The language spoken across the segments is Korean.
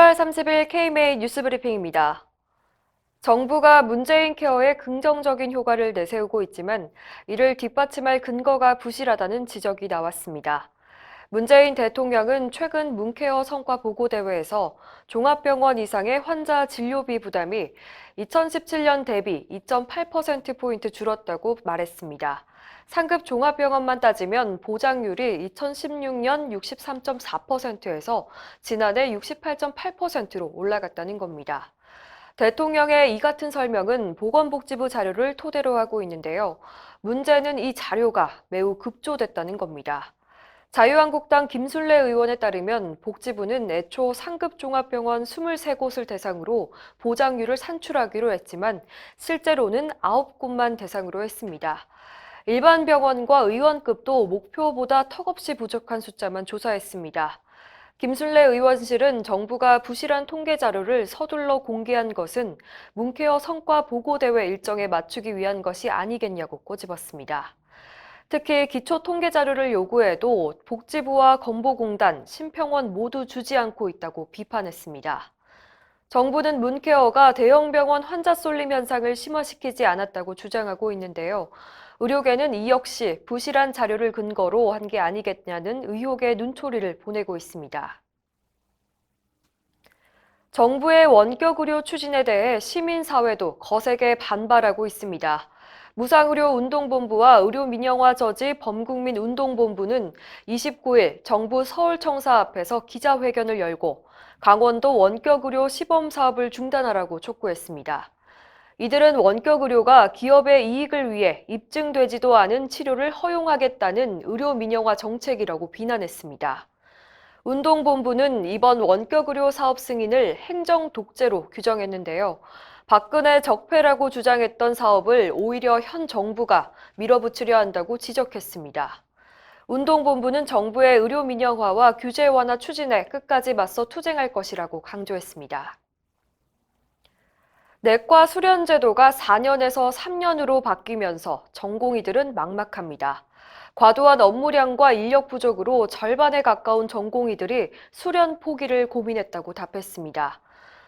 10월 30일 KMA 뉴스브리핑입니다. 정부가 문재인 케어에 긍정적인 효과를 내세우고 있지만 이를 뒷받침할 근거가 부실하다는 지적이 나왔습니다. 문재인 대통령은 최근 문케어 성과 보고대회에서 종합병원 이상의 환자 진료비 부담이 2017년 대비 2.8%포인트 줄었다고 말했습니다. 상급 종합병원만 따지면 보장률이 2016년 63.4%에서 지난해 68.8%로 올라갔다는 겁니다. 대통령의 이 같은 설명은 보건복지부 자료를 토대로 하고 있는데요. 문제는 이 자료가 매우 급조됐다는 겁니다. 자유한국당 김술래 의원에 따르면 복지부는 애초 상급 종합병원 23곳을 대상으로 보장률을 산출하기로 했지만 실제로는 9곳만 대상으로 했습니다. 일반 병원과 의원급도 목표보다 턱없이 부족한 숫자만 조사했습니다. 김술래 의원실은 정부가 부실한 통계 자료를 서둘러 공개한 것은 문케어 성과 보고대회 일정에 맞추기 위한 것이 아니겠냐고 꼬집었습니다. 특히 기초 통계 자료를 요구해도 복지부와 건보공단, 심평원 모두 주지 않고 있다고 비판했습니다. 정부는 문케어가 대형 병원 환자 쏠림 현상을 심화시키지 않았다고 주장하고 있는데요. 의료계는 이 역시 부실한 자료를 근거로 한 게 아니겠냐는 의혹의 눈초리를 보내고 있습니다. 정부의 원격 의료 추진에 대해 시민사회도 거세게 반발하고 있습니다. 무상의료운동본부와 의료민영화 저지 범국민운동본부는 29일 정부 서울청사 앞에서 기자회견을 열고 강원도 원격의료 시범사업을 중단하라고 촉구했습니다. 이들은 원격의료가 기업의 이익을 위해 입증되지도 않은 치료를 허용하겠다는 의료민영화 정책이라고 비난했습니다. 운동본부는 이번 원격의료 사업 승인을 행정 독재로 규정했는데요. 박근혜 적폐라고 주장했던 사업을 오히려 현 정부가 밀어붙이려 한다고 지적했습니다. 운동본부는 정부의 의료 민영화와 규제 완화 추진에 끝까지 맞서 투쟁할 것이라고 강조했습니다. 내과 수련 제도가 4년에서 3년으로 바뀌면서 전공의들은 막막합니다. 과도한 업무량과 인력 부족으로 절반에 가까운 전공의들이 수련 포기를 고민했다고 답했습니다.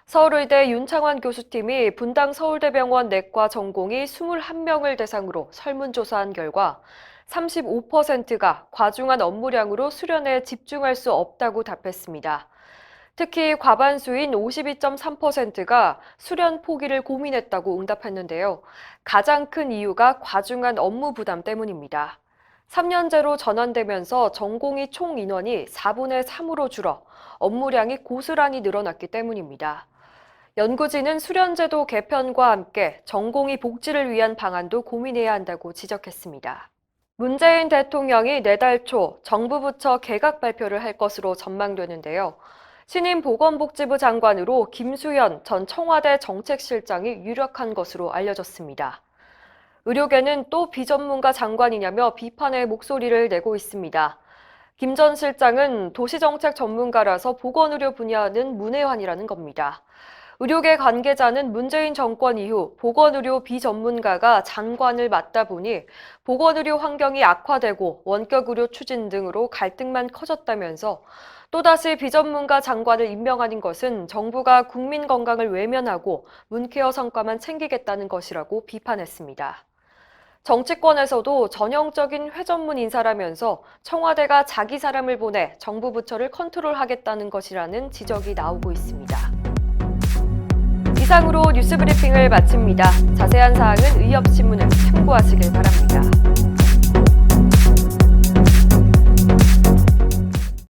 서울의대 윤창환 교수팀이 분당 서울대병원 내과 전공의 21명을 대상으로 설문조사한 결과 35%가 과중한 업무량으로 수련에 집중할 수 없다고 답했습니다. 특히 과반수인 52.3%가 수련 포기를 고민했다고 응답했는데요. 가장 큰 이유가 과중한 업무 부담 때문입니다. 3년제로 전환되면서 전공의 총 인원이 4분의 3으로 줄어 업무량이 고스란히 늘어났기 때문입니다. 연구진은 수련제도 개편과 함께 전공의 복지를 위한 방안도 고민해야 한다고 지적했습니다. 문재인 대통령이 내달 초 정부 부처 개각 발표를 할 것으로 전망되는데요. 신임 보건복지부 장관으로 김수현 전 청와대 정책실장이 유력한 것으로 알려졌습니다. 의료계는 또 비전문가 장관이냐며 비판의 목소리를 내고 있습니다. 김 전 실장은 도시정책 전문가라서 보건의료 분야는 문외한이라는 겁니다. 의료계 관계자는 문재인 정권 이후 보건의료 비전문가가 장관을 맡다 보니 보건의료 환경이 악화되고 원격의료 추진 등으로 갈등만 커졌다면서 또다시 비전문가 장관을 임명하는 것은 정부가 국민 건강을 외면하고 문케어 성과만 챙기겠다는 것이라고 비판했습니다. 정치권에서도 전형적인 회전문 인사라면서 청와대가 자기 사람을 보내 정부 부처를 컨트롤하겠다는 것이라는 지적이 나오고 있습니다. 이상으로 뉴스브리핑을 마칩니다. 자세한 사항은 의협신문을 참고하시길 바랍니다.